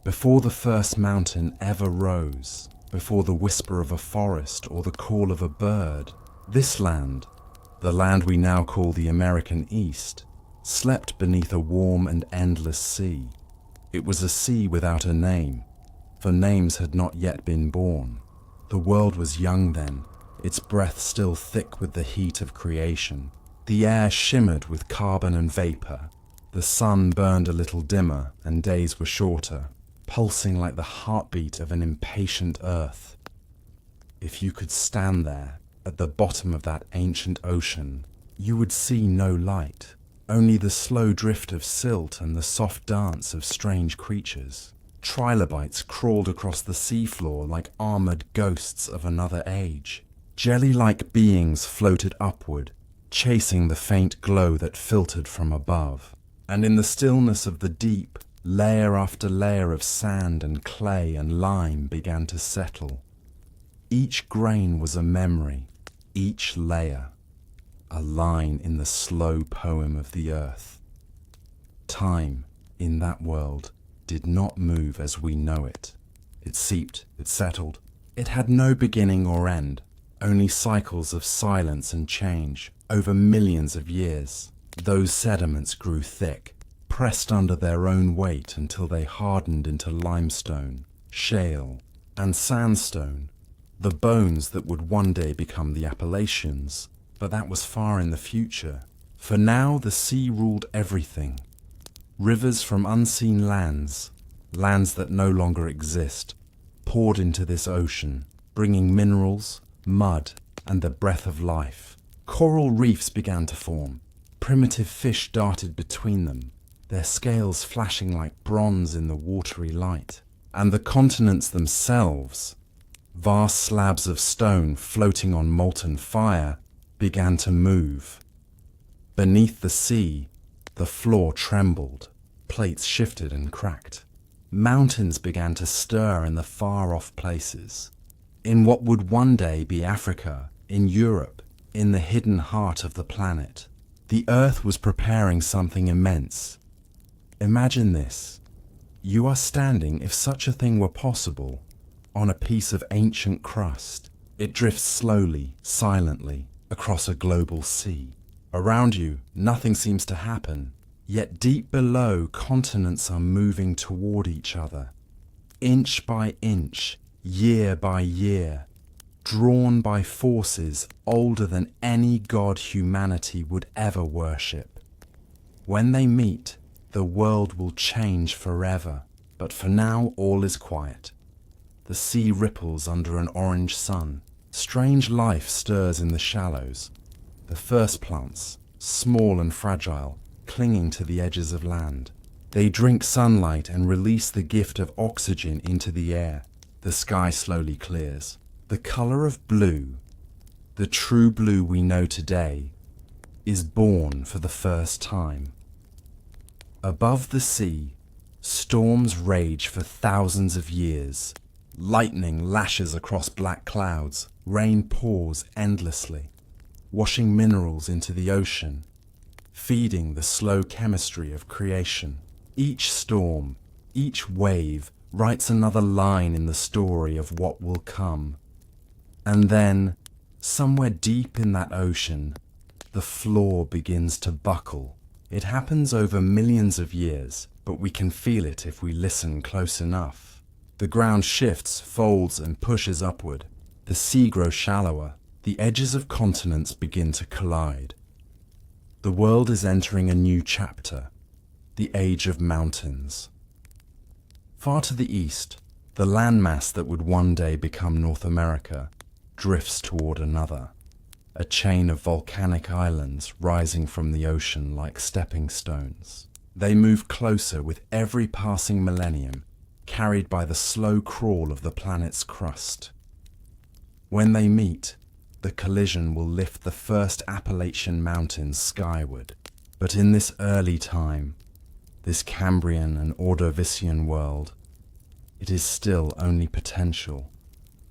Before the first mountain ever rose, before the whisper of a forest or the call of a bird, this land, the land we now call the American East, slept beneath a warm and endless sea. It was a sea without a name, for names had not yet been born. The world was young then, its breath still thick with the heat of creation. The air shimmered with carbon and vapor. The sun burned a little dimmer and days were shorter, pulsing like the heartbeat of an impatient earth. If you could stand there, at the bottom of that ancient ocean, you would see no light, only the slow drift of silt and the soft dance of strange creatures. Trilobites crawled across the seafloor like armored ghosts of another age. Jelly-like beings floated upward, chasing the faint glow that filtered from above. And in the stillness of the deep, layer after layer of sand and clay and lime began to settle. Each grain was a memory, each layer a line in the slow poem of the earth. Time, in that world, did not move as we know it. It seeped, it settled. It had no beginning or end, only cycles of silence and change over millions of years. Those sediments grew thick, pressed under their own weight until they hardened into limestone, shale, and sandstone, the bones that would one day become the Appalachians. But that was far in the future. For now the sea ruled everything. Rivers from unseen lands, lands that no longer exist, poured into this ocean, bringing minerals, mud, and the breath of life. Coral reefs began to form. Primitive fish darted between them, their scales flashing like bronze in the watery light. And the continents themselves, vast slabs of stone floating on molten fire, began to move. Beneath the sea, the floor trembled, plates shifted and cracked. Mountains began to stir in the far-off places. In what would one day be Africa, in Europe, in the hidden heart of the planet, the Earth was preparing something immense. Imagine this. You are standing, if such a thing were possible, on a piece of ancient crust. It drifts slowly, silently, across a global sea. Around you, nothing seems to happen. Yet deep below, continents are moving toward each other. Inch by inch, year by year, drawn by forces older than any god humanity would ever worship. When they meet, the world will change forever. But for now, all is quiet. The sea ripples under an orange sun. Strange life stirs in the shallows. The first plants, small and fragile, clinging to the edges of land. They drink sunlight and release the gift of oxygen into the air. The sky slowly clears. The color of blue, the true blue we know today, is born for the first time. Above the sea, storms rage for thousands of years. Lightning lashes across black clouds. Rain pours endlessly, washing minerals into the ocean, feeding the slow chemistry of creation. Each storm, each wave, writes another line in the story of what will come. And then, somewhere deep in that ocean, the floor begins to buckle. It happens over millions of years, but we can feel it if we listen close enough. The ground shifts, folds, and pushes upward. The sea grows shallower. The edges of continents begin to collide. The world is entering a new chapter, the age of mountains. Far to the east, the landmass that would one day become North America drifts toward another, a chain of volcanic islands rising from the ocean like stepping stones. They move closer with every passing millennium, carried by the slow crawl of the planet's crust. When they meet, the collision will lift the first Appalachian Mountains skyward. But in this early time, this Cambrian and Ordovician world, it is still only potential,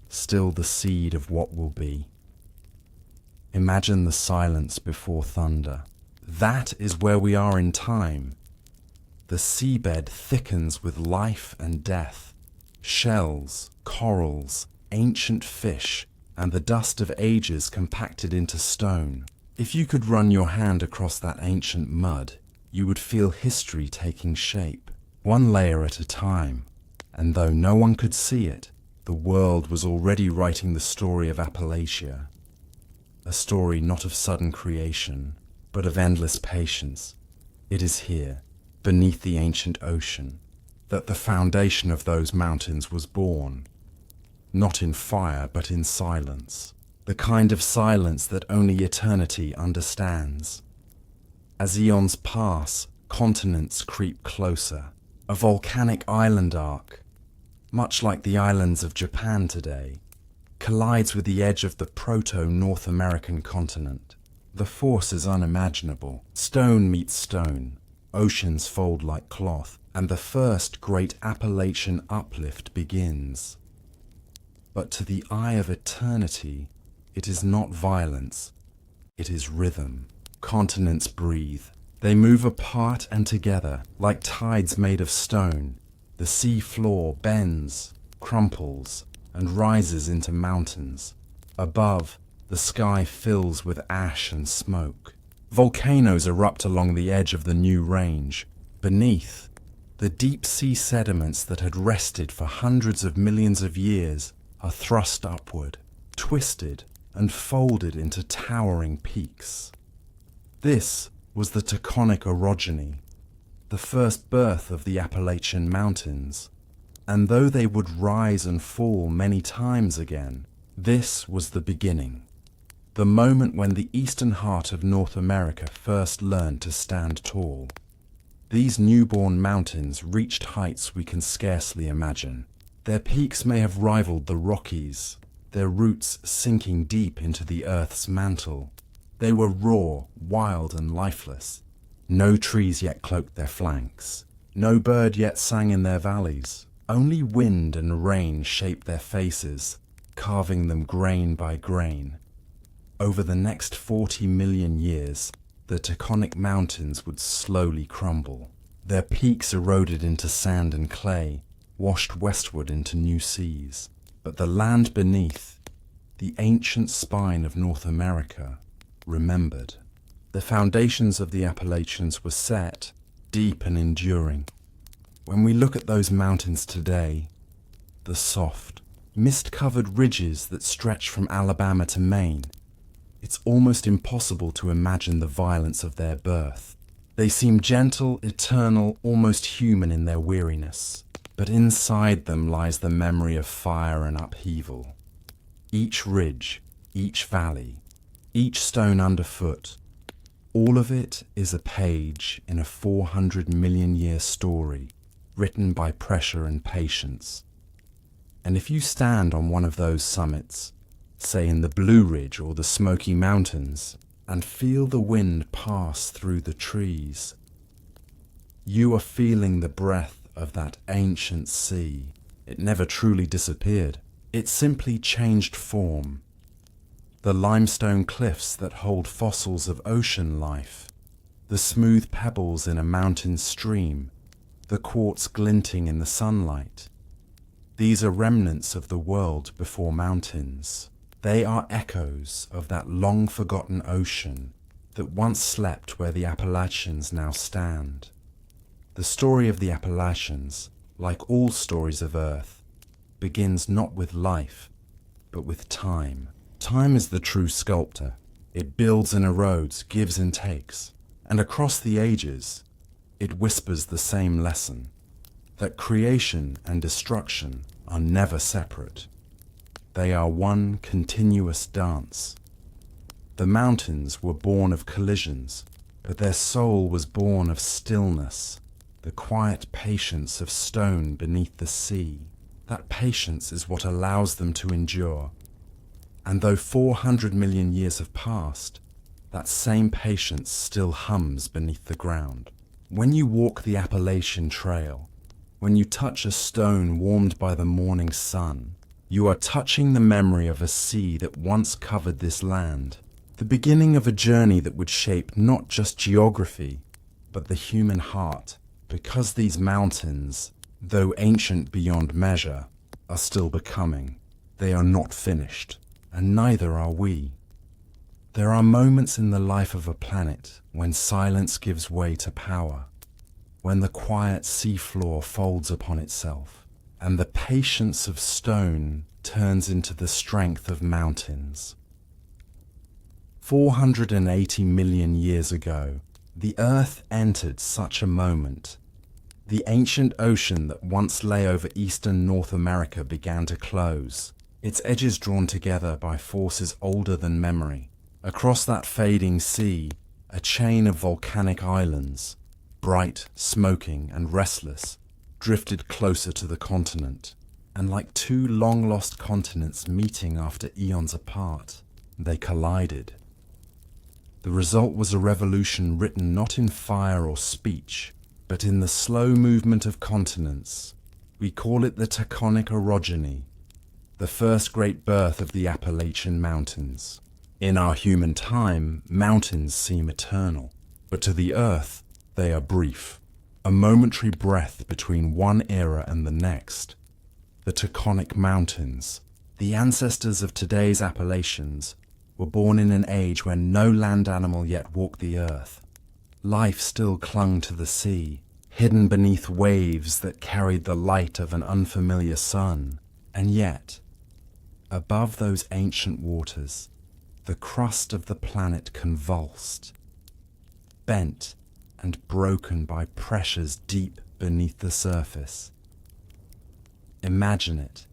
still the seed of what will be. Imagine the silence before thunder. That is where we are in time. The seabed thickens with life and death. Shells, corals, ancient fish, and the dust of ages compacted into stone. If you could run your hand across that ancient mud, you would feel history taking shape, one layer at a time. And though no one could see it, the world was already writing the story of Appalachia. A story not of sudden creation, but of endless patience. It is here, beneath the ancient ocean, that the foundation of those mountains was born. Not in fire, but in silence. The kind of silence that only eternity understands. As eons pass, continents creep closer. A volcanic island arc, much like the islands of Japan today, collides with the edge of the proto-North American continent. The force is unimaginable. Stone meets stone, oceans fold like cloth, and the first great Appalachian uplift begins. But to the eye of eternity, it is not violence, it is rhythm. Continents breathe. They move apart and together, like tides made of stone. The sea floor bends, crumples, and rises into mountains. Above, the sky fills with ash and smoke. Volcanoes erupt along the edge of the new range. Beneath, the deep-sea sediments that had rested for hundreds of millions of years are thrust upward, twisted, and folded into towering peaks. This was the Taconic orogeny, the first birth of the Appalachian Mountains, and though they would rise and fall many times again, this was the beginning, the moment when the eastern heart of North America first learned to stand tall. These newborn mountains reached heights we can scarcely imagine. Their peaks may have rivaled the Rockies, their roots sinking deep into the earth's mantle. They were raw, wild, and lifeless. No trees yet cloaked their flanks. No bird yet sang in their valleys. Only wind and rain shaped their faces, carving them grain by grain. Over the next 40 million years, the Taconic mountains would slowly crumble. Their peaks eroded into sand and clay, washed westward into new seas. But the land beneath, the ancient spine of North America, remembered. The foundations of the Appalachians were set, deep and enduring. When we look at those mountains today, the soft, mist-covered ridges that stretch from Alabama to Maine, it's almost impossible to imagine the violence of their birth. They seem gentle, eternal, almost human in their weariness. But inside them lies the memory of fire and upheaval. Each ridge, each valley, each stone underfoot, all of it is a page in a 400 million year story written by pressure and patience. And if you stand on one of those summits, say in the Blue Ridge or the Smoky Mountains, and feel the wind pass through the trees, you are feeling the breath of that ancient sea. It never truly disappeared. It simply changed form. The limestone cliffs that hold fossils of ocean life, the smooth pebbles in a mountain stream, the quartz glinting in the sunlight. These are remnants of the world before mountains. They are echoes of that long-forgotten ocean that once slept where the Appalachians now stand. The story of the Appalachians, like all stories of Earth, begins not with life, but with time. Time is the true sculptor. It builds and erodes, gives and takes. And across the ages, it whispers the same lesson, that creation and destruction are never separate. They are one continuous dance. The mountains were born of collisions, but their soul was born of stillness, the quiet patience of stone beneath the sea. That patience is what allows them to endure. And though 400 million years have passed, that same patience still hums beneath the ground. When you walk the Appalachian Trail, when you touch a stone warmed by the morning sun, you are touching the memory of a sea that once covered this land, the beginning of a journey that would shape not just geography, but the human heart. Because these mountains, though ancient beyond measure, are still becoming. They are not finished, and neither are we. There are moments in the life of a planet when silence gives way to power, when the quiet seafloor folds upon itself, and the patience of stone turns into the strength of mountains. 480 million years ago, the Earth entered such a moment. The ancient ocean that once lay over eastern North America began to close, its edges drawn together by forces older than memory. Across that fading sea, a chain of volcanic islands, bright, smoking, and restless, drifted closer to the continent, and like two long-lost continents meeting after eons apart, they collided. The result was a revolution written not in fire or speech, but in the slow movement of continents. We call it the Taconic orogeny, the first great birth of the Appalachian Mountains. In our human time, mountains seem eternal, but to the Earth, they are brief, a momentary breath between one era and the next. The Taconic Mountains, the ancestors of today's Appalachians, were born in an age when no land animal yet walked the earth. Life still clung to the sea, hidden beneath waves that carried the light of an unfamiliar sun. And yet, above those ancient waters, the crust of the planet convulsed, bent and broken by pressures deep beneath the surface. Imagine it,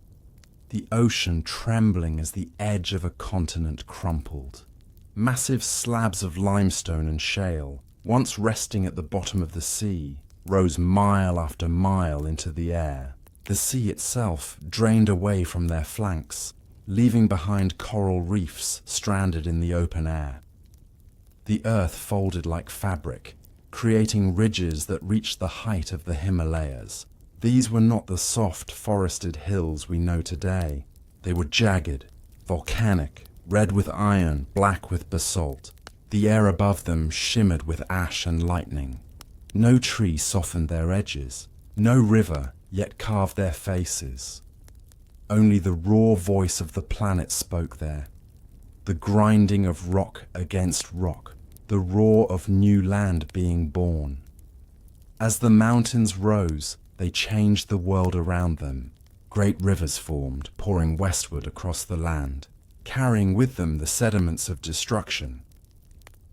the ocean trembling as the edge of a continent crumpled. Massive slabs of limestone and shale, once resting at the bottom of the sea, rose mile after mile into the air. The sea itself drained away from their flanks, leaving behind coral reefs stranded in the open air. The earth folded like fabric, creating ridges that reached the height of the Himalayas. These were not the soft, forested hills we know today. They were jagged, volcanic, red with iron, black with basalt. The air above them shimmered with ash and lightning. No tree softened their edges. No river yet carved their faces. Only the raw voice of the planet spoke there. The grinding of rock against rock. The roar of new land being born. As the mountains rose, they changed the world around them. Great rivers formed, pouring westward across the land, carrying with them the sediments of destruction.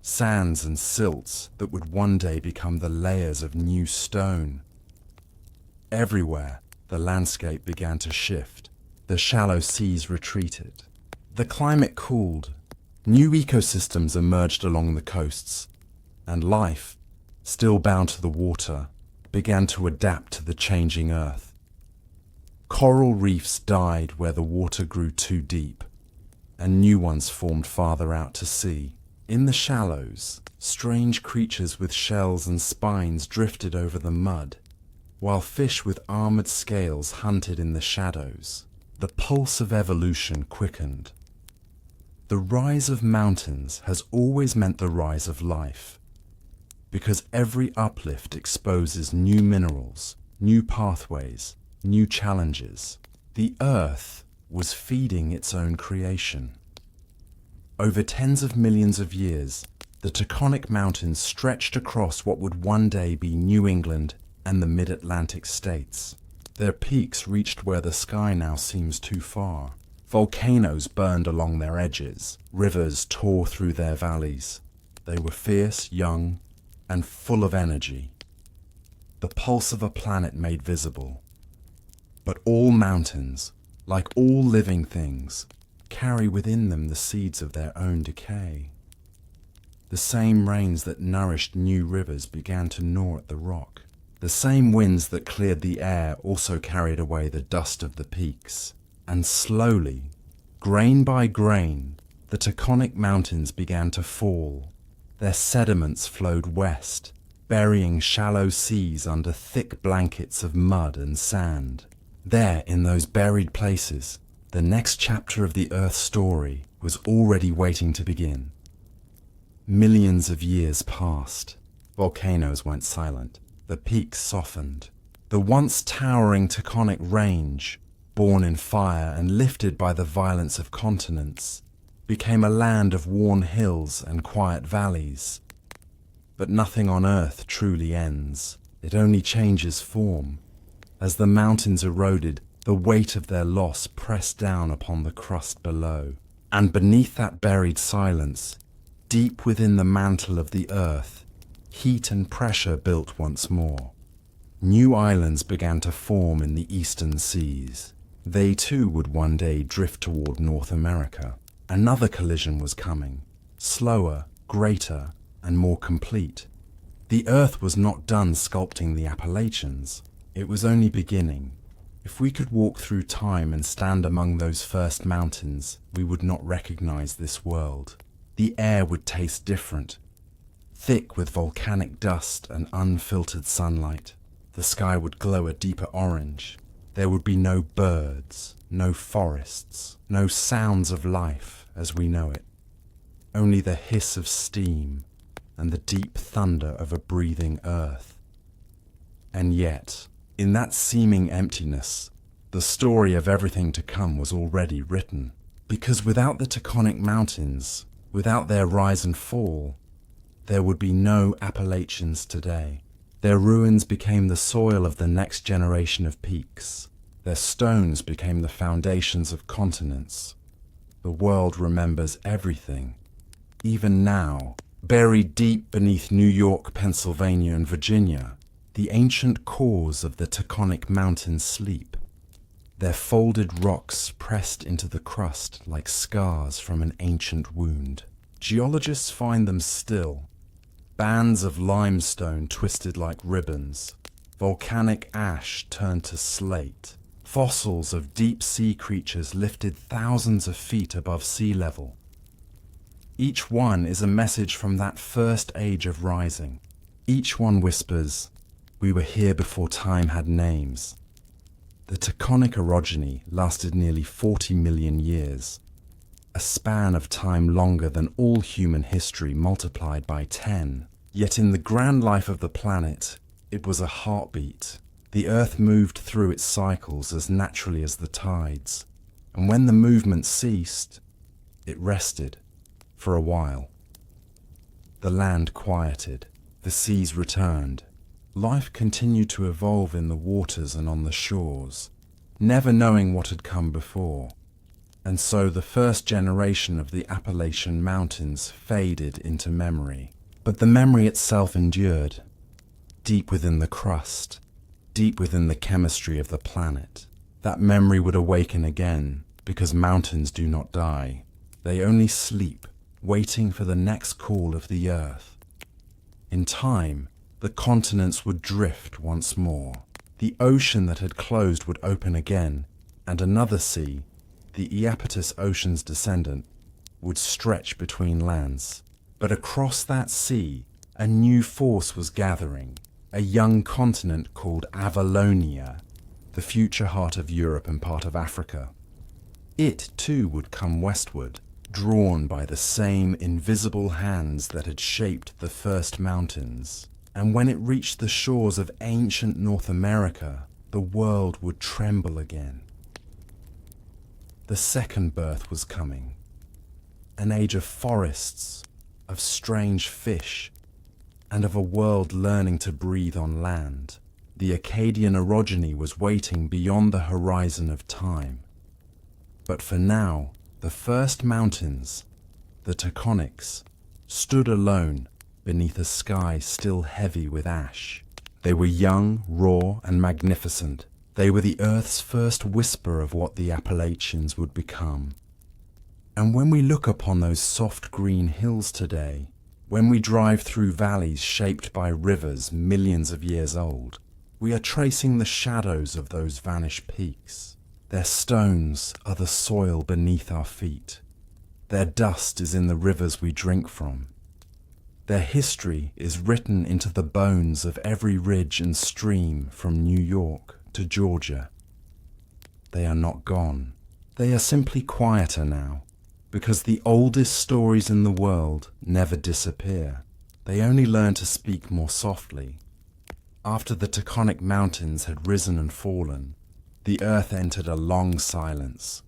Sands and silts that would one day become the layers of new stone. Everywhere, the landscape began to shift. The shallow seas retreated. The climate cooled. New ecosystems emerged along the coasts, and life, still bound to the water, began to adapt to the changing earth. Coral reefs died where the water grew too deep, and new ones formed farther out to sea. In the shallows, strange creatures with shells and spines drifted over the mud, while fish with armored scales hunted in the shadows. The pulse of evolution quickened. The rise of mountains has always meant the rise of life, because every uplift exposes new minerals, new pathways, new challenges. The earth was feeding its own creation. Over tens of millions of years, the Taconic Mountains stretched across what would one day be New England and the mid-Atlantic states. Their peaks reached where the sky now seems too far. Volcanoes burned along their edges. Rivers tore through their valleys. They were fierce, young, and full of energy. The pulse of a planet made visible. But all mountains, like all living things, carry within them the seeds of their own decay. The same rains that nourished new rivers began to gnaw at the rock. The same winds that cleared the air also carried away the dust of the peaks. And slowly, grain by grain, the Taconic Mountains began to fall. Their sediments flowed west, burying shallow seas under thick blankets of mud and sand. There, in those buried places, the next chapter of the Earth's story was already waiting to begin. Millions of years passed. Volcanoes went silent. the peaks softened. The once towering Taconic range, born in fire and lifted by the violence of continents, became a land of worn hills and quiet valleys. But nothing on Earth truly ends. It only changes form. As the mountains eroded, the weight of their loss pressed down upon the crust below. And beneath that buried silence, deep within the mantle of the Earth, heat and pressure built once more. New islands began to form in the eastern seas. They too would one day drift toward North America. Another collision was coming, slower, greater, and more complete. The Earth was not done sculpting the Appalachians. It was only beginning. If we could walk through time and stand among those first mountains, we would not recognize this world. The air would taste different, thick with volcanic dust and unfiltered sunlight. The sky would glow a deeper orange. There would be no birds, no forests, no sounds of life as we know it. Only the hiss of steam and the deep thunder of a breathing earth. And yet, in that seeming emptiness, the story of everything to come was already written. Because without the Taconic Mountains, without their rise and fall, there would be no Appalachians today. Their ruins became the soil of the next generation of peaks. Their stones became the foundations of continents. The world remembers everything. Even now, buried deep beneath New York, Pennsylvania, and Virginia, the ancient cores of the Taconic Mountains sleep. Their folded rocks pressed into the crust like scars from an ancient wound. Geologists find them still. Bands of limestone twisted like ribbons, volcanic ash turned to slate, fossils of deep-sea creatures lifted thousands of feet above sea level. Each one is a message from that first age of rising. Each one whispers, "We were here before time had names." The Taconic orogeny lasted nearly 40 million years, a span of time longer than all human history multiplied by 10. Yet in the grand life of the planet, it was a heartbeat. The Earth moved through its cycles as naturally as the tides, and when the movement ceased, it rested for a while. The land quieted, the seas returned. Life continued to evolve in the waters and on the shores, never knowing what had come before. And so the first generation of the Appalachian Mountains faded into memory. But the memory itself endured, deep within the crust, deep within the chemistry of the planet. That memory would awaken again, because mountains do not die. They only sleep, waiting for the next call of the Earth. In time, the continents would drift once more. The ocean that had closed would open again, and another sea, the Iapetus Ocean's descendant, would stretch between lands. But across that sea, a new force was gathering, a young continent called Avalonia, the future heart of Europe and part of Africa. It too would come westward, drawn by the same invisible hands that had shaped the first mountains. And when it reached the shores of ancient North America, the world would tremble again. The second birth was coming, an age of forests, of strange fish, and of a world learning to breathe on land. The Acadian orogeny was waiting beyond the horizon of time. But for now, the first mountains, the Taconics, stood alone beneath a sky still heavy with ash. They were young, raw, and magnificent. They were the Earth's first whisper of what the Appalachians would become. And when we look upon those soft green hills today, when we drive through valleys shaped by rivers millions of years old, we are tracing the shadows of those vanished peaks. Their stones are the soil beneath our feet. Their dust is in the rivers we drink from. Their history is written into the bones of every ridge and stream from New York to Georgia. They are not gone. They are simply quieter now, because the oldest stories in the world never disappear. They only learn to speak more softly. After the Taconic Mountains had risen and fallen, the earth entered a long silence.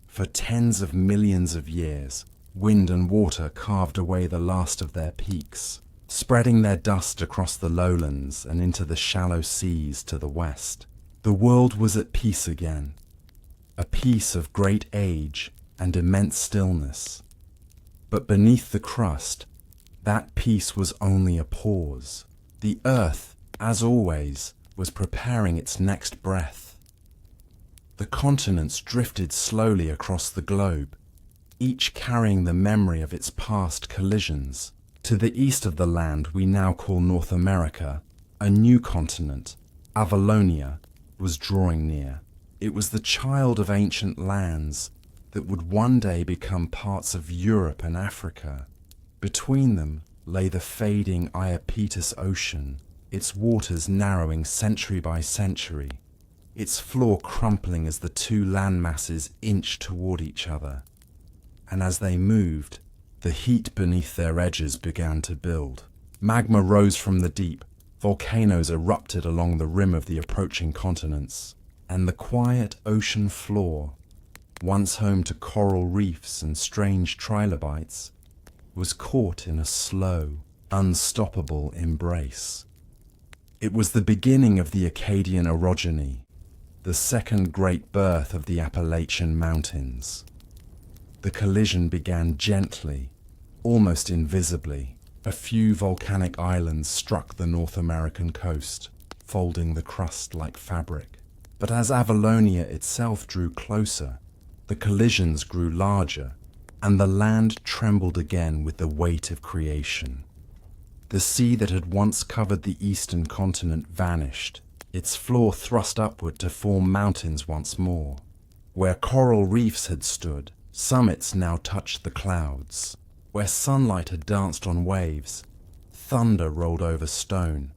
For tens of millions of years, wind and water carved away the last of their peaks, spreading their dust across the lowlands and into the shallow seas to the west. The world was at peace again, a peace of great age and immense stillness. But beneath the crust, that peace was only a pause. The earth, as always, was preparing its next breath. The continents drifted slowly across the globe, each carrying the memory of its past collisions. To the east of the land we now call North America, a new continent, Appalachia, was drawing near. It was the child of ancient lands that would one day become parts of Europe and Africa. Between them lay the fading Iapetus Ocean, its waters narrowing century by century, its floor crumpling as the two landmasses inched toward each other. And as they moved, the heat beneath their edges began to build. Magma rose from the deep, volcanoes erupted along the rim of the approaching continents, and the quiet ocean floor, once home to coral reefs and strange trilobites, was caught in a slow, unstoppable embrace. It was the beginning of the Acadian orogeny, the second great birth of the Appalachian Mountains. The collision began gently, almost invisibly. A few volcanic islands struck the North American coast, folding the crust like fabric. But as Appalachia itself drew closer, the collisions grew larger, and the land trembled again with the weight of creation. The sea that had once covered the eastern continent vanished, its floor thrust upward to form mountains once more. Where coral reefs had stood, summits now touched the clouds. Where sunlight had danced on waves, thunder rolled over stone.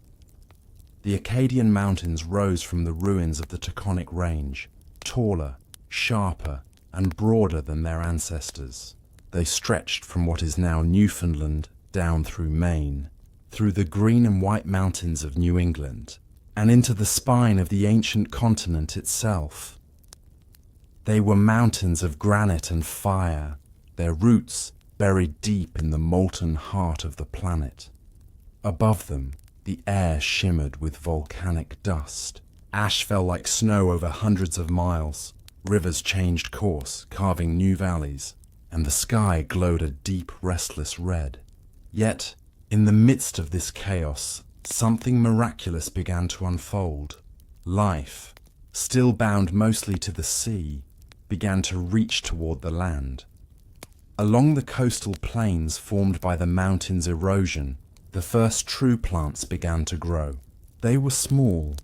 The Acadian Mountains rose from the ruins of the Taconic Range, taller, sharper, and broader than their ancestors. They stretched from what is now Newfoundland down through Maine, through the green and white mountains of New England, and into the spine of the ancient continent itself. They were mountains of granite and fire, their roots buried deep in the molten heart of the planet. Above them, the air shimmered with volcanic dust. Ash fell like snow over hundreds of miles. Rivers changed course, carving new valleys, and the sky glowed a deep, restless red. Yet, in the midst of this chaos, something miraculous began to unfold. Life, still bound mostly to the sea, began to reach toward the land. Along the coastal plains formed by the mountain's erosion, the first true plants began to grow. They were small,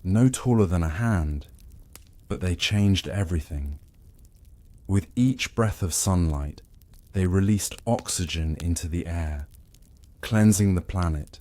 no taller than a hand, but they changed everything. With each breath of sunlight, they released oxygen into the air, cleansing the planet,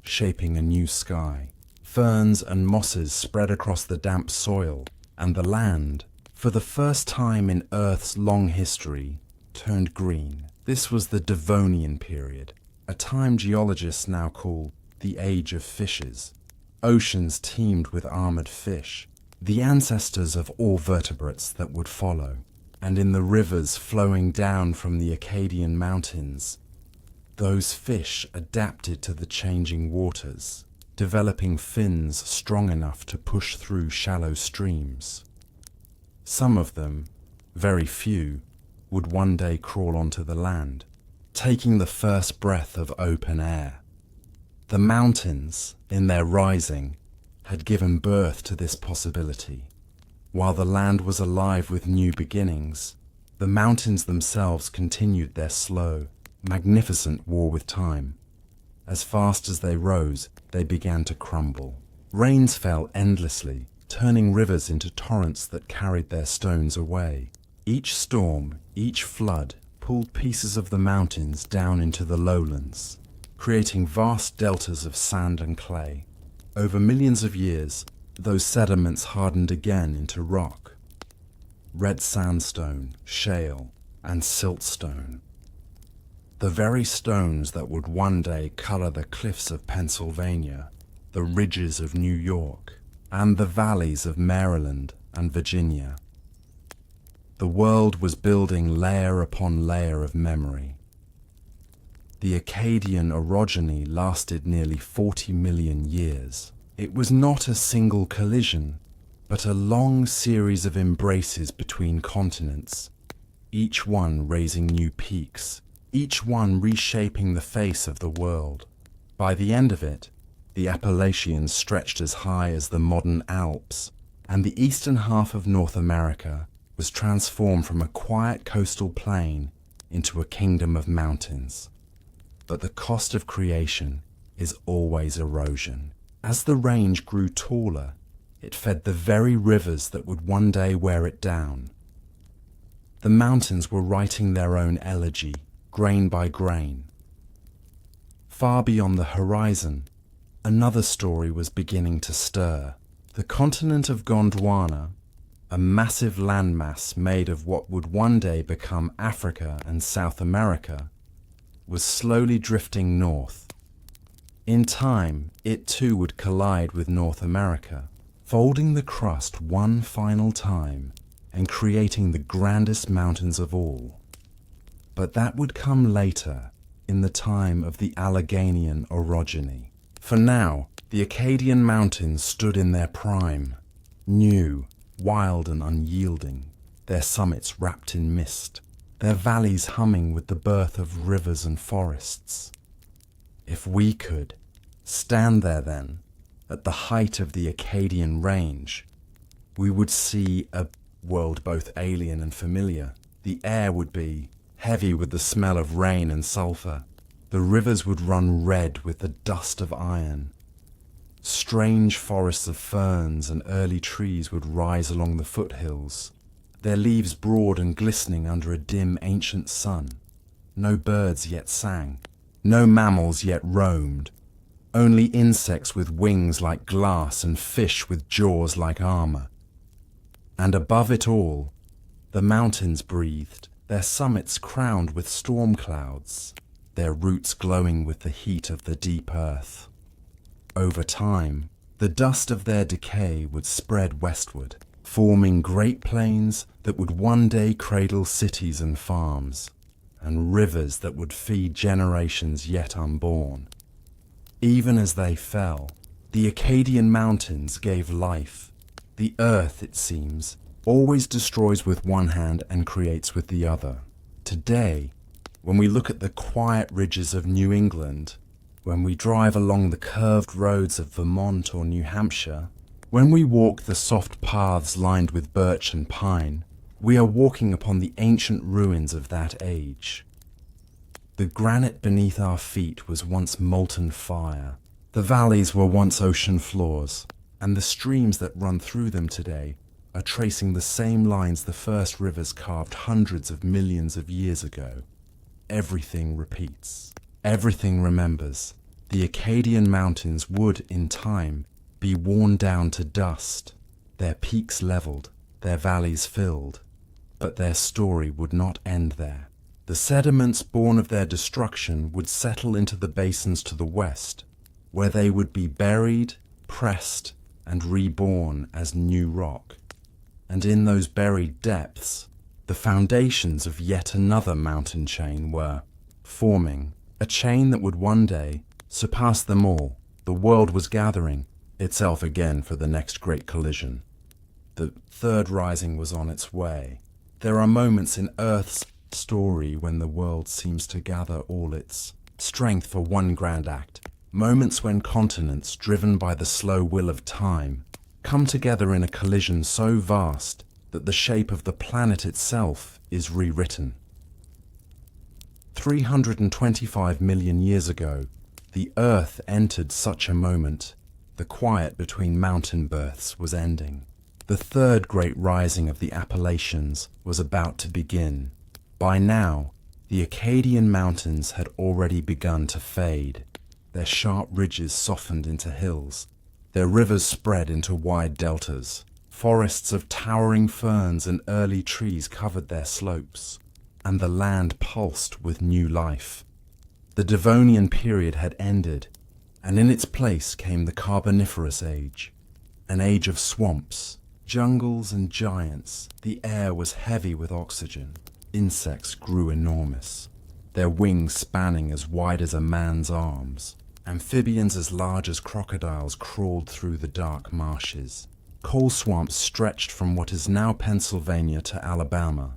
shaping a new sky. Ferns and mosses spread across the damp soil, and the land, for the first time in Earth's long history, turned green. This was the Devonian period, a time geologists now call the Age of Fishes. Oceans teemed with armored fish, the ancestors of all vertebrates that would follow. And in the rivers flowing down from the Acadian Mountains, those fish adapted to the changing waters, developing fins strong enough to push through shallow streams. Some of them, very few, would one day crawl onto the land, taking the first breath of open air. The mountains, in their rising, had given birth to this possibility. While the land was alive with new beginnings, the mountains themselves continued their slow, magnificent war with time. As fast as they rose, they began to crumble. Rains fell endlessly, turning rivers into torrents that carried their stones away. Each storm, each flood, pulled pieces of the mountains down into the lowlands, creating vast deltas of sand and clay. Over millions of years, those sediments hardened again into rock. Red sandstone, shale, and siltstone. The very stones that would one day color the cliffs of Pennsylvania the ridges of New York, and the valleys of Maryland and Virginia. The world was building layer upon layer of memory. The Acadian orogeny lasted nearly 40 million years. It was not a single collision, but a long series of embraces between continents, each one raising new peaks, each one reshaping the face of the world. By the end of it, the Appalachians stretched as high as the modern Alps, and the eastern half of North America was transformed from a quiet coastal plain into a kingdom of mountains. But the cost of creation is always erosion. As the range grew taller, it fed the very rivers that would one day wear it down. The mountains were writing their own elegy, grain by grain. Far beyond the horizon, another story was beginning to stir. The continent of Gondwana, a massive landmass made of what would one day become Africa and South America, was slowly drifting north. In time, it too would collide with North America, folding the crust one final time and creating the grandest mountains of all. But that would come later, in the time of the Alleghanian orogeny. For now, the Acadian Mountains stood in their prime, new, wild and unyielding, their summits wrapped in mist, their valleys humming with the birth of rivers and forests. If we could stand there then, at the height of the Acadian range, we would see a world both alien and familiar. The air would be heavy with the smell of rain and sulfur. The rivers would run red with the dust of iron. Strange forests of ferns and early trees would rise along the foothills, their leaves broad and glistening under a dim ancient sun. No birds yet sang, no mammals yet roamed, only insects with wings like glass and fish with jaws like armor. And above it all, the mountains breathed, their summits crowned with storm clouds, their roots glowing with the heat of the deep earth. Over time, the dust of their decay would spread westward, forming great plains that would one day cradle cities and farms, and rivers that would feed generations yet unborn. Even as they fell, the Acadian Mountains gave life. The earth, it seems, always destroys with one hand and creates with the other. Today, when we look at the quiet ridges of New England, when we drive along the curved roads of Vermont or New Hampshire, when we walk the soft paths lined with birch and pine, we are walking upon the ancient ruins of that age. The granite beneath our feet was once molten fire. The valleys were once ocean floors, and the streams that run through them today are tracing the same lines the first rivers carved hundreds of millions of years ago. Everything repeats. Everything remembers. The Acadian Mountains would, in time, be worn down to dust, their peaks leveled, their valleys filled. But their story would not end there. The sediments born of their destruction would settle into the basins to the west, where they would be buried, pressed, and reborn as new rock. And in those buried depths, the foundations of yet another mountain chain were forming, a chain that would one day surpass them all. The world was gathering itself again for the next great collision. The third rising was on its way. There are moments in Earth's story when the world seems to gather all its strength for one grand act. Moments when continents, driven by the slow will of time, come together in a collision so vast that the shape of the planet itself is rewritten. 325 million years ago, the Earth entered such a moment. The quiet between mountain births was ending. The third great rising of the Appalachians was about to begin. By now, the Acadian Mountains had already begun to fade. Their sharp ridges softened into hills. Their rivers spread into wide deltas. Forests of towering ferns and early trees covered their slopes, and the land pulsed with new life. The Devonian period had ended, and in its place came the Carboniferous Age, an age of swamps, jungles and giants. The air was heavy with oxygen. Insects grew enormous, their wings spanning as wide as a man's arms. Amphibians as large as crocodiles crawled through the dark marshes. Coal swamps stretched from what is now Pennsylvania to Alabama,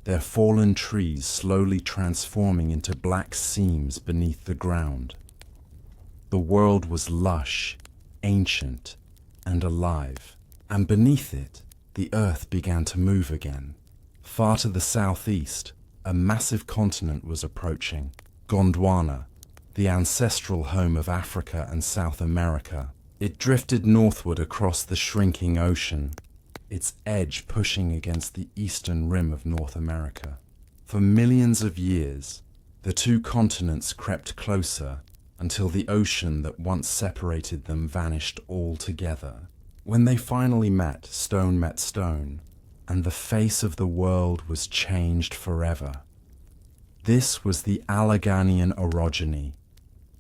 their fallen trees slowly transforming into black seams beneath the ground. The world was lush, ancient, and alive, and beneath it, the earth began to move again. Far to the southeast, a massive continent was approaching, Gondwana, the ancestral home of Africa and South America. It drifted northward across the shrinking ocean, its edge pushing against the eastern rim of North America. For millions of years, the two continents crept closer until the ocean that once separated them vanished altogether. When they finally met stone, and the face of the world was changed forever. This was the Alleghanian orogeny,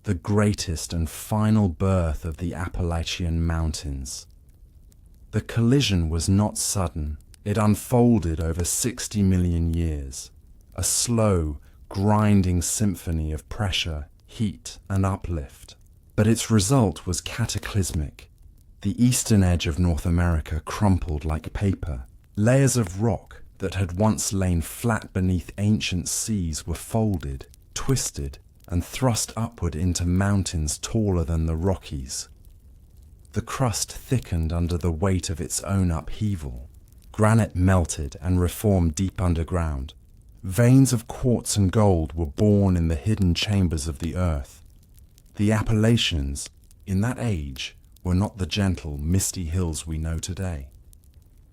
the greatest and final birth of the Appalachian Mountains. The collision was not sudden. It unfolded over 60 million years, a slow, grinding symphony of pressure, heat, and uplift. But its result was cataclysmic. The eastern edge of North America crumpled like paper. Layers of rock that had once lain flat beneath ancient seas were folded, twisted, and thrust upward into mountains taller than the Rockies. The crust thickened under the weight of its own upheaval. Granite melted and reformed deep underground. Veins of quartz and gold were born in the hidden chambers of the earth. The Appalachians, in that age, were not the gentle, misty hills we know today.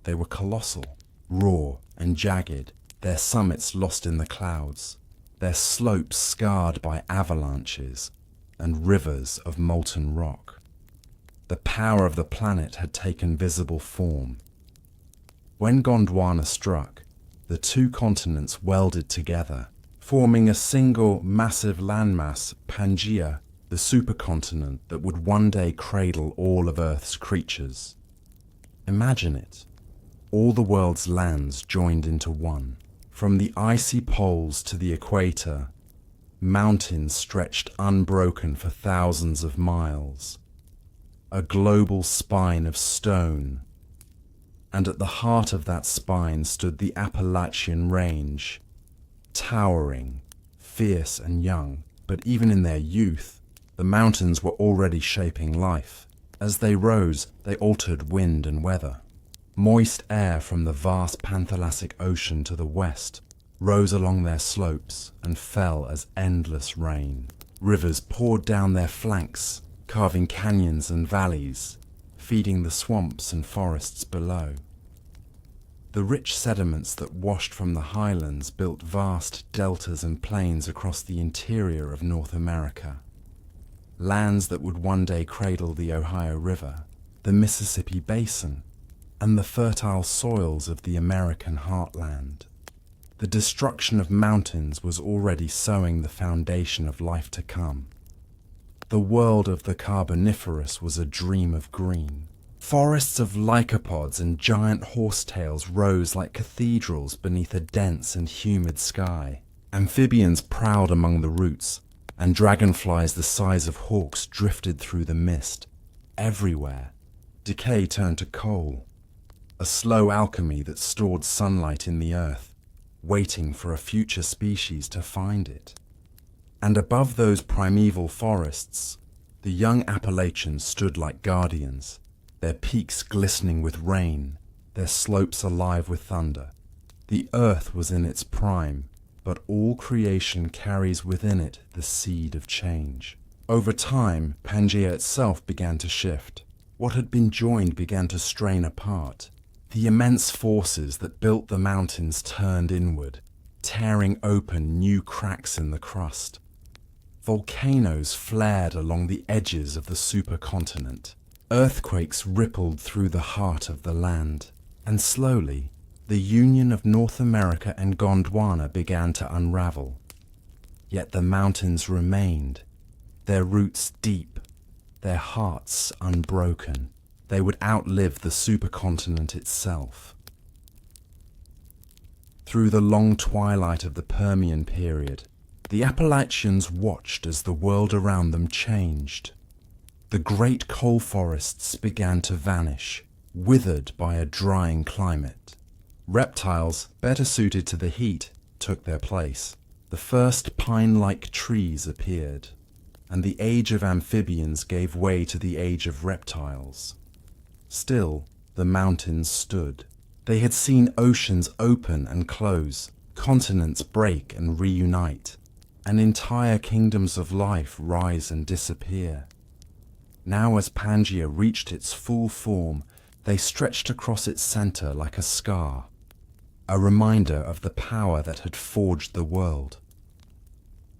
They were colossal, raw, and jagged, their summits lost in the clouds, their slopes scarred by avalanches and rivers of molten rock. The power of the planet had taken visible form. When Gondwana struck, the two continents welded together, forming a single massive landmass, Pangaea, the supercontinent that would one day cradle all of Earth's creatures. Imagine it. All the world's lands joined into one. From the icy poles to the equator, mountains stretched unbroken for thousands of miles. A global spine of stone. And at the heart of that spine stood the Appalachian Range, towering, fierce and young. But even in their youth, the mountains were already shaping life. As they rose, they altered wind and weather. Moist air from the vast Panthalasic Ocean to the west rose along their slopes and fell as endless rain. Rivers poured down their flanks, carving canyons and valleys, feeding the swamps and forests below. The rich sediments that washed from the highlands built vast deltas and plains across the interior of North America. Lands that would one day cradle the Ohio River, the Mississippi Basin, and the fertile soils of the American heartland. The destruction of mountains was already sowing the foundation of life to come. The world of the Carboniferous was a dream of green. Forests of lycopods and giant horsetails rose like cathedrals beneath a dense and humid sky. Amphibians prowled among the roots, and dragonflies the size of hawks drifted through the mist. Everywhere, decay turned to coal, a slow alchemy that stored sunlight in the earth, waiting for a future species to find it. And above those primeval forests, the young Appalachians stood like guardians, their peaks glistening with rain, their slopes alive with thunder. The earth was in its prime, but all creation carries within it the seed of change. Over time, Pangaea itself began to shift. What had been joined began to strain apart. The immense forces that built the mountains turned inward, tearing open new cracks in the crust. Volcanoes flared along the edges of the supercontinent. Earthquakes rippled through the heart of the land, and slowly, the union of North America and Gondwana began to unravel. Yet the mountains remained, their roots deep, their hearts unbroken. They would outlive the supercontinent itself. Through the long twilight of the Permian period, the Appalachians watched as the world around them changed. The great coal forests began to vanish, withered by a drying climate. Reptiles, better suited to the heat, took their place. The first pine-like trees appeared, and the age of amphibians gave way to the age of reptiles. Still, the mountains stood. They had seen oceans open and close, continents break and reunite, and entire kingdoms of life rise and disappear. Now, as Pangaea reached its full form, they stretched across its center like a scar, a reminder of the power that had forged the world.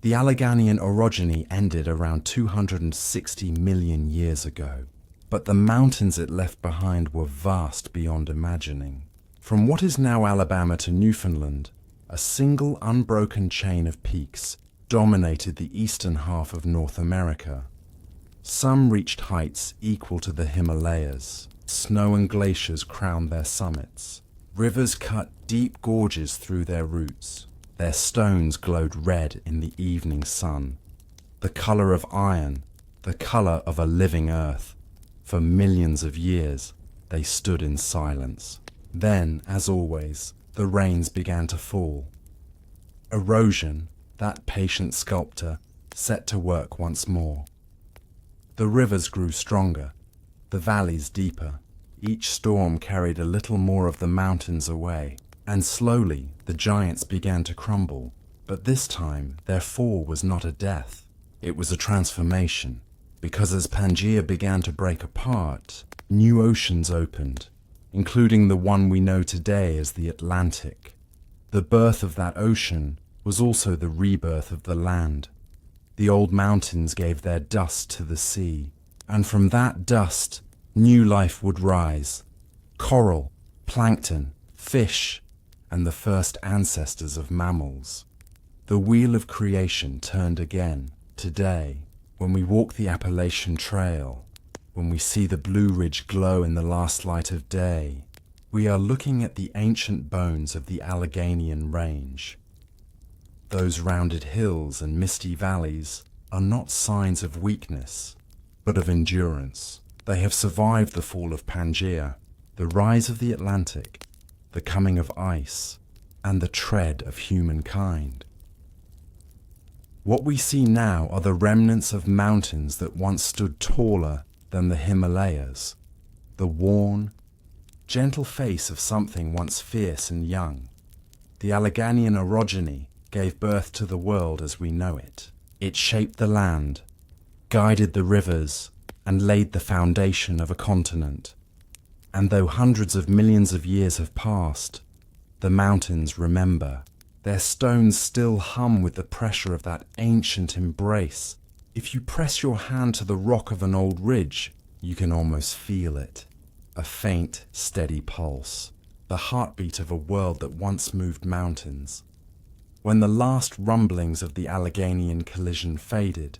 The Alleghanian orogeny ended around 260 million years ago, but the mountains it left behind were vast beyond imagining. From what is now Alabama to Newfoundland, a single unbroken chain of peaks dominated the eastern half of North America. Some reached heights equal to the Himalayas. Snow and glaciers crowned their summits. Rivers cut deep gorges through their roots. Their stones glowed red in the evening sun, the color of iron, the color of a living earth. For millions of years, they stood in silence. Then, as always, the rains began to fall. Erosion, that patient sculptor, set to work once more. The rivers grew stronger, the valleys deeper. Each storm carried a little more of the mountains away, and slowly the giants began to crumble. But this time their fall was not a death, it was a transformation, because as Pangaea began to break apart, new oceans opened, including the one we know today as the Atlantic. The birth of that ocean was also the rebirth of the land. The old mountains gave their dust to the sea, and from that dust, new life would rise. Coral, plankton, fish, and the first ancestors of mammals. The wheel of creation turned again. Today, when we walk the Appalachian Trail, when we see the Blue Ridge glow in the last light of day, we are looking at the ancient bones of the Alleghanian range. Those rounded hills and misty valleys are not signs of weakness, but of endurance. They have survived the fall of Pangaea, the rise of the Atlantic, the coming of ice, and the tread of humankind. What we see now are the remnants of mountains that once stood taller than the Himalayas, the worn, gentle face of something once fierce and young. The Alleghanian orogeny gave birth to the world as we know it. It shaped the land, guided the rivers, and laid the foundation of a continent. And though hundreds of millions of years have passed, the mountains remember. Their stones still hum with the pressure of that ancient embrace. If you press your hand to the rock of an old ridge, you can almost feel it. A faint, steady pulse, the heartbeat of a world that once moved mountains. When the last rumblings of the Alleghanian collision faded,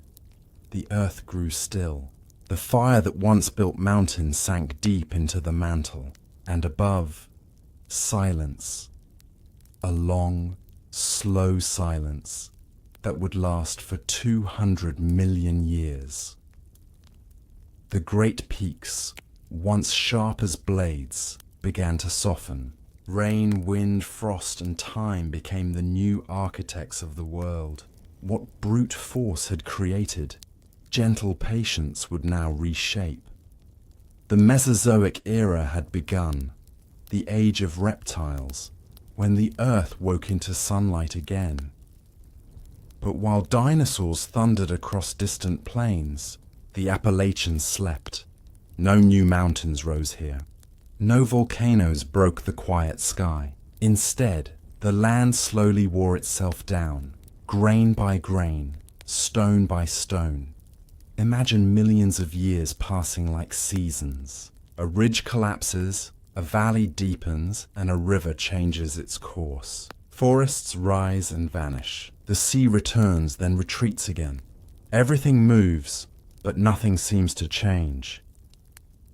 the earth grew still. The fire that once built mountains sank deep into the mantle, and above, silence. A long, slow silence that would last for 200 million years. The great peaks, once sharp as blades, began to soften. Rain, wind, frost, and time became the new architects of the world. What brute force had created, gentle patience would now reshape. The Mesozoic era had begun, the age of reptiles, when the earth woke into sunlight again. But while dinosaurs thundered across distant plains, the Appalachians slept. No new mountains rose here. No volcanoes broke the quiet sky. Instead, the land slowly wore itself down, grain by grain, stone by stone. Imagine millions of years passing like seasons. A ridge collapses, a valley deepens, and a river changes its course. Forests rise and vanish. The sea returns, then retreats again. Everything moves, but nothing seems to change.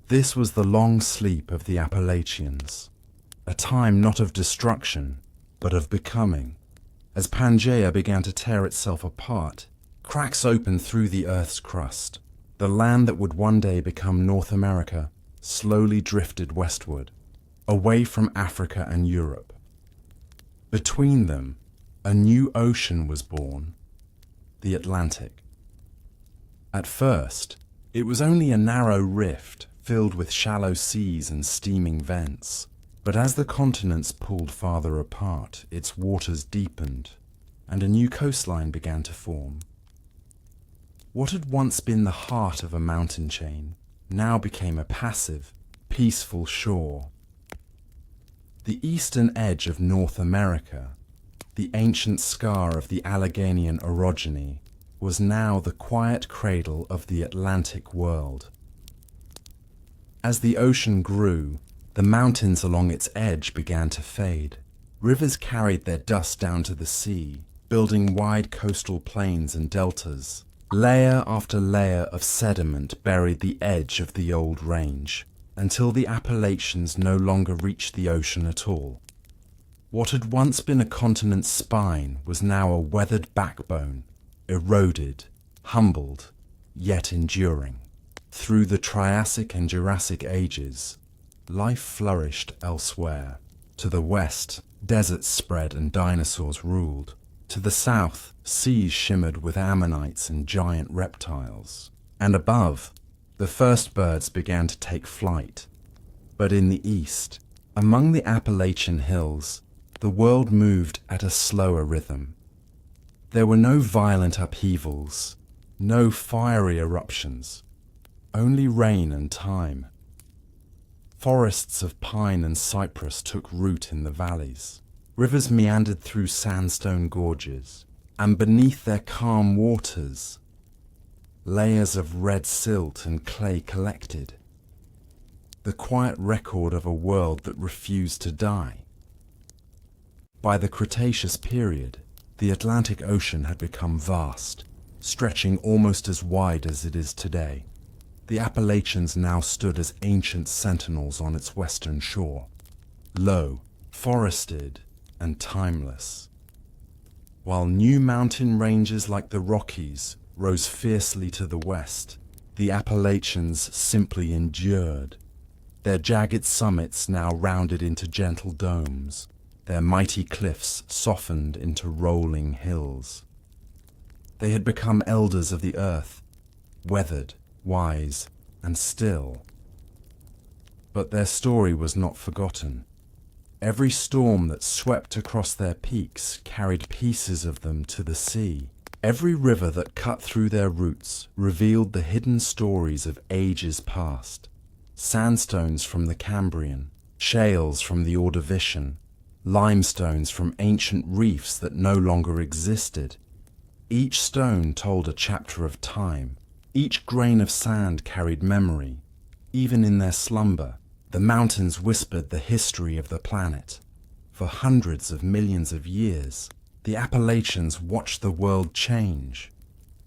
This was the long sleep of the Appalachians, a time not of destruction, but of becoming. As Pangaea began to tear itself apart, cracks opened through the Earth's crust. The land that would one day become North America slowly drifted westward, away from Africa and Europe. Between them, a new ocean was born, the Atlantic. At first, it was only a narrow rift filled with shallow seas and steaming vents. But as the continents pulled farther apart, its waters deepened, and a new coastline began to form. What had once been the heart of a mountain chain now became a passive, peaceful shore. The eastern edge of North America, the ancient scar of the Alleghanian orogeny, was now the quiet cradle of the Atlantic world. As the ocean grew, the mountains along its edge began to fade. Rivers carried their dust down to the sea, building wide coastal plains and deltas. Layer after layer of sediment buried the edge of the old range, until the Appalachians no longer reached the ocean at all. What had once been a continent's spine was now a weathered backbone, eroded, humbled, yet enduring. Through the Triassic and Jurassic ages, life flourished elsewhere. To the west, deserts spread and dinosaurs ruled. To the south, seas shimmered with ammonites and giant reptiles. And above, the first birds began to take flight. But in the east, among the Appalachian hills, the world moved at a slower rhythm. There were no violent upheavals, no fiery eruptions, only rain and time. Forests of pine and cypress took root in the valleys. Rivers meandered through sandstone gorges, and beneath their calm waters, layers of red silt and clay collected. The quiet record of a world that refused to die. By the Cretaceous period, the Atlantic Ocean had become vast, stretching almost as wide as it is today. The Appalachians now stood as ancient sentinels on its western shore, low, forested, and timeless. While new mountain ranges like the Rockies rose fiercely to the west, the Appalachians simply endured. Their jagged summits now rounded into gentle domes, their mighty cliffs softened into rolling hills. They had become elders of the earth, weathered, wise, and still. But their story was not forgotten. Every storm that swept across their peaks carried pieces of them to the sea. Every river that cut through their roots revealed the hidden stories of ages past. Sandstones from the Cambrian, shales from the Ordovician, limestones from ancient reefs that no longer existed. Each stone told a chapter of time. Each grain of sand carried memory. Even in their slumber, the mountains whispered the history of the planet. For hundreds of millions of years, the Appalachians watched the world change.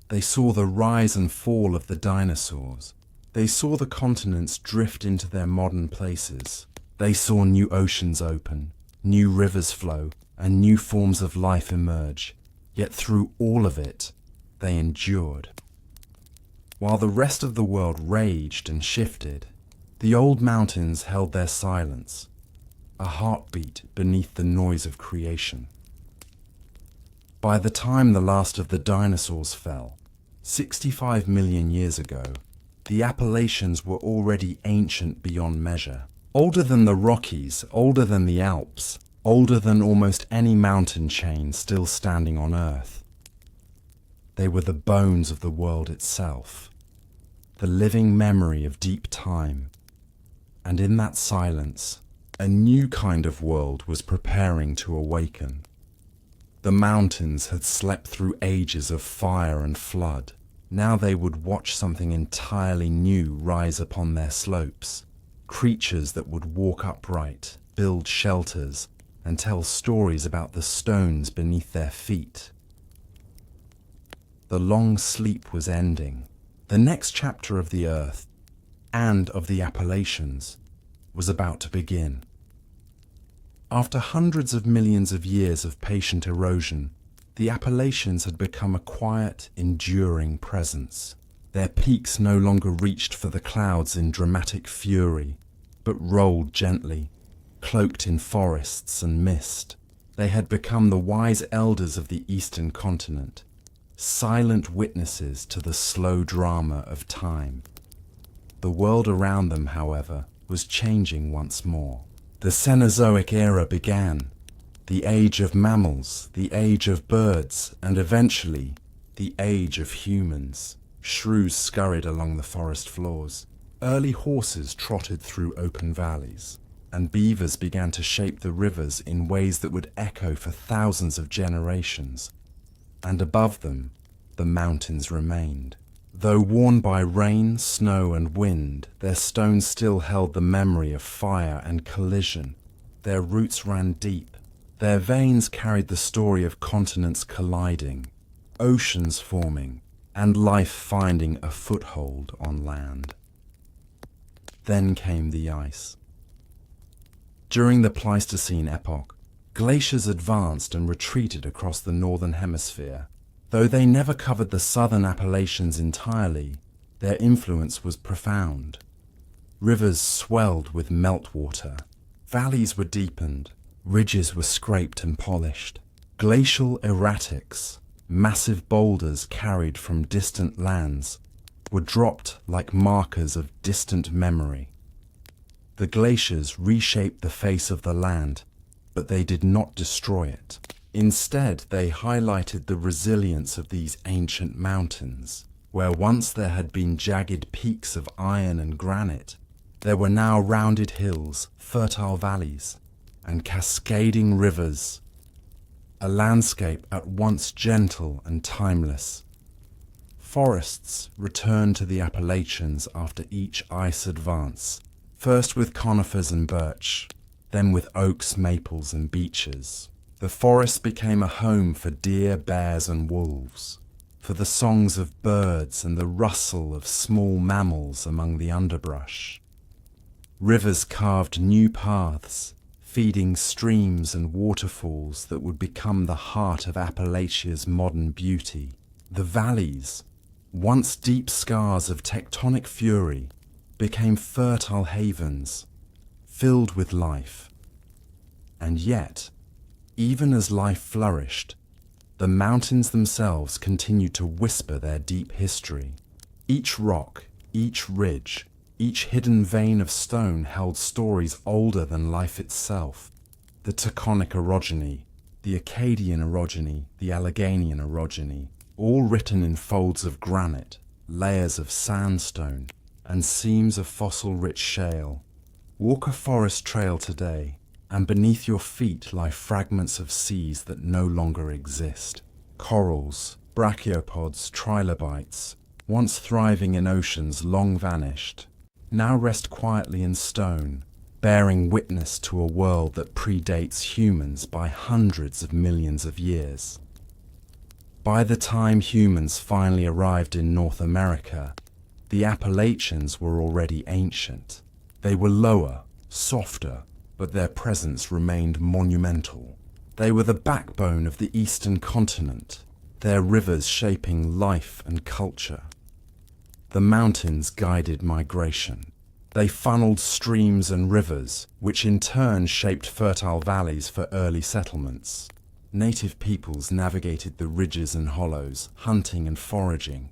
They saw the rise and fall of the dinosaurs. They saw the continents drift into their modern places. They saw new oceans open, new rivers flow, and new forms of life emerge. Yet through all of it, they endured. While the rest of the world raged and shifted, the old mountains held their silence, a heartbeat beneath the noise of creation. By the time the last of the dinosaurs fell, 65 million years ago, the Appalachians were already ancient beyond measure. Older than the Rockies, older than the Alps, older than almost any mountain chain still standing on Earth. They were the bones of the world itself, the living memory of deep time. And in that silence, a new kind of world was preparing to awaken. The mountains had slept through ages of fire and flood. Now they would watch something entirely new rise upon their slopes. Creatures that would walk upright, build shelters, and tell stories about the stones beneath their feet. the long sleep was ending. The next chapter of the Earth, and of the Appalachians, was about to begin. After hundreds of millions of years of patient erosion, the Appalachians had become a quiet, enduring presence. Their peaks no longer reached for the clouds in dramatic fury, but rolled gently, cloaked in forests and mist. They had become the wise elders of the eastern continent, silent witnesses to the slow drama of time. The world around them, however, was changing once more. The Cenozoic era began, the age of mammals, the age of birds, and eventually, the age of humans. Shrews scurried along the forest floors. Early horses trotted through open valleys, and beavers began to shape the rivers in ways that would echo for thousands of generations. And above them, the mountains remained. Though worn by rain, snow, and wind, their stones still held the memory of fire and collision. Their roots ran deep. Their veins carried the story of continents colliding, oceans forming, and life finding a foothold on land. Then came the ice. During the Pleistocene epoch, glaciers advanced and retreated across the northern hemisphere. Though they never covered the southern Appalachians entirely, their influence was profound. Rivers swelled with meltwater. Valleys were deepened. Ridges were scraped and polished. Glacial erratics, massive boulders carried from distant lands, were dropped like markers of distant memory. The glaciers reshaped the face of the land, but they did not destroy it. Instead, they highlighted the resilience of these ancient mountains. Where once there had been jagged peaks of iron and granite, there were now rounded hills, fertile valleys, and cascading rivers, a landscape at once gentle and timeless. Forests returned to the Appalachians after each ice advance, first with conifers and birch, then with oaks, maples, and beeches. The forest became a home for deer, bears, and wolves, for the songs of birds and the rustle of small mammals among the underbrush. Rivers carved new paths, feeding streams and waterfalls that would become the heart of Appalachia's modern beauty. The valleys, once deep scars of tectonic fury, became fertile havens, filled with life. And yet, even as life flourished, the mountains themselves continued to whisper their deep history. Each rock, each ridge, each hidden vein of stone held stories older than life itself. The Taconic orogeny, the Acadian orogeny, the Alleghanian orogeny, all written in folds of granite, layers of sandstone, and seams of fossil-rich shale. Walk a forest trail today, and beneath your feet lie fragments of seas that no longer exist. Corals, brachiopods, trilobites, once thriving in oceans long vanished, now rest quietly in stone, bearing witness to a world that predates humans by hundreds of millions of years. By the time humans finally arrived in North America, the Appalachians were already ancient. They were lower, softer, but their presence remained monumental. They were the backbone of the eastern continent, their rivers shaping life and culture. The mountains guided migration. They funneled streams and rivers, which in turn shaped fertile valleys for early settlements. Native peoples navigated the ridges and hollows, hunting and foraging,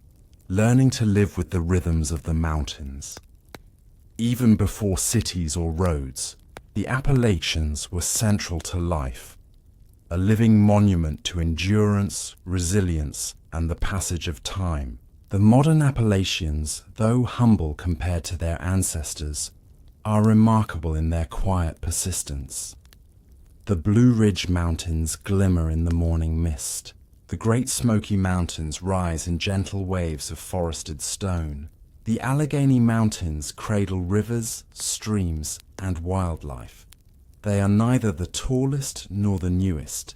learning to live with the rhythms of the mountains. Even before cities or roads, the Appalachians were central to life, a living monument to endurance, resilience, and the passage of time. The modern Appalachians, though humble compared to their ancestors, are remarkable in their quiet persistence. The Blue Ridge Mountains glimmer in the morning mist. The Great Smoky Mountains rise in gentle waves of forested stone. The Alleghany Mountains cradle rivers, streams, and wildlife. They are neither the tallest nor the newest,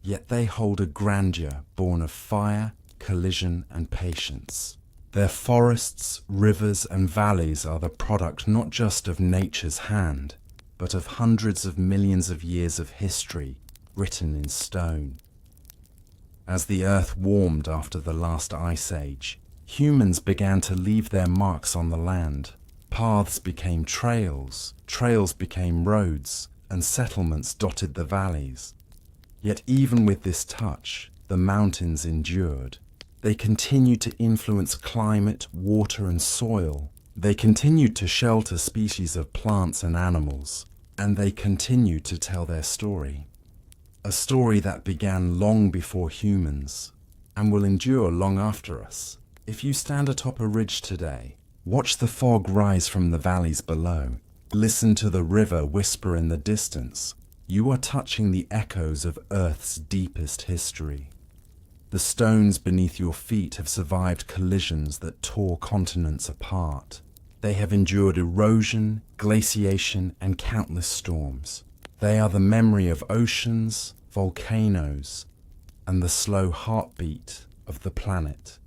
yet they hold a grandeur born of fire, collision, and patience. Their forests, rivers, and valleys are the product not just of nature's hand, but of hundreds of millions of years of history written in stone. As the earth warmed after the last ice age, humans began to leave their marks on the land. Paths became trails, trails became roads, and settlements dotted the valleys. Yet even with this touch, the mountains endured. They continued to influence climate, water, and soil. They continued to shelter species of plants and animals, and they continued to tell their story. A story that began long before humans and will endure long after us. If you stand atop a ridge today, watch the fog rise from the valleys below, listen to the river whisper in the distance, you are touching the echoes of Earth's deepest history. The stones beneath your feet have survived collisions that tore continents apart. They have endured erosion, glaciation, and countless storms. They are the memory of oceans, volcanoes, and the slow heartbeat of the planet.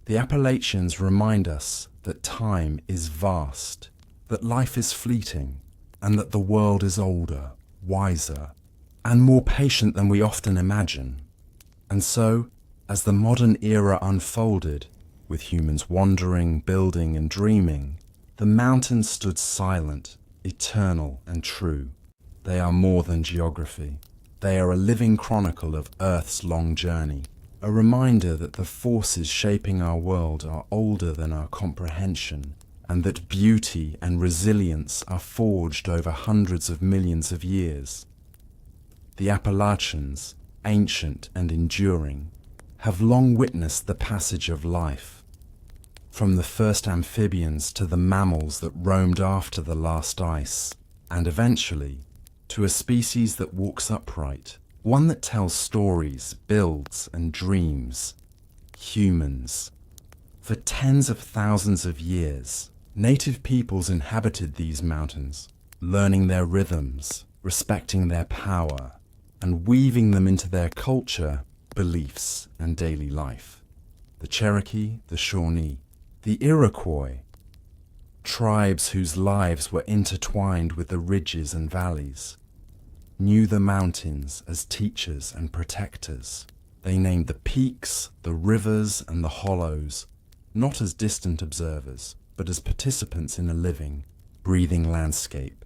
The Appalachians remind us that time is vast, that life is fleeting, and that the world is older, wiser, and more patient than we often imagine. And so, as the modern era unfolded, with humans wandering, building, and dreaming, the mountains stood silent, eternal, and true. They are more than geography. They are a living chronicle of Earth's long journey, a reminder that the forces shaping our world are older than our comprehension, and that beauty and resilience are forged over hundreds of millions of years. The Appalachians, ancient and enduring, have long witnessed the passage of life, from the first amphibians to the mammals that roamed after the last ice, and eventually to a species that walks upright, one that tells stories, builds, and dreams. Humans. For tens of thousands of years, native peoples inhabited these mountains, learning their rhythms, respecting their power, and weaving them into their culture, beliefs, and daily life. The Cherokee, the Shawnee, the Iroquois, tribes whose lives were intertwined with the ridges and valleys, knew the mountains as teachers and protectors. They named the peaks, the rivers, and the hollows, not as distant observers, but as participants in a living, breathing landscape.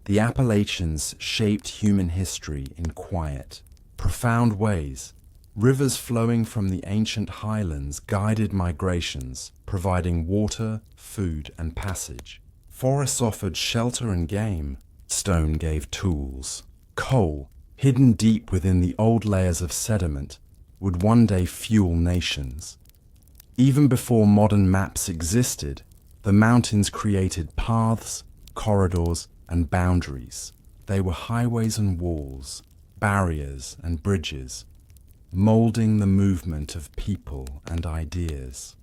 The Appalachians shaped human history in quiet, profound ways. Rivers flowing from the ancient highlands guided migrations, providing water, food, and passage. Forests offered shelter and game. Stone gave tools. Coal, hidden deep within the old layers of sediment, would one day fuel nations. Even before modern maps existed, the mountains created paths, corridors, and boundaries. They were highways and walls, barriers and bridges, molding the movement of people and ideas.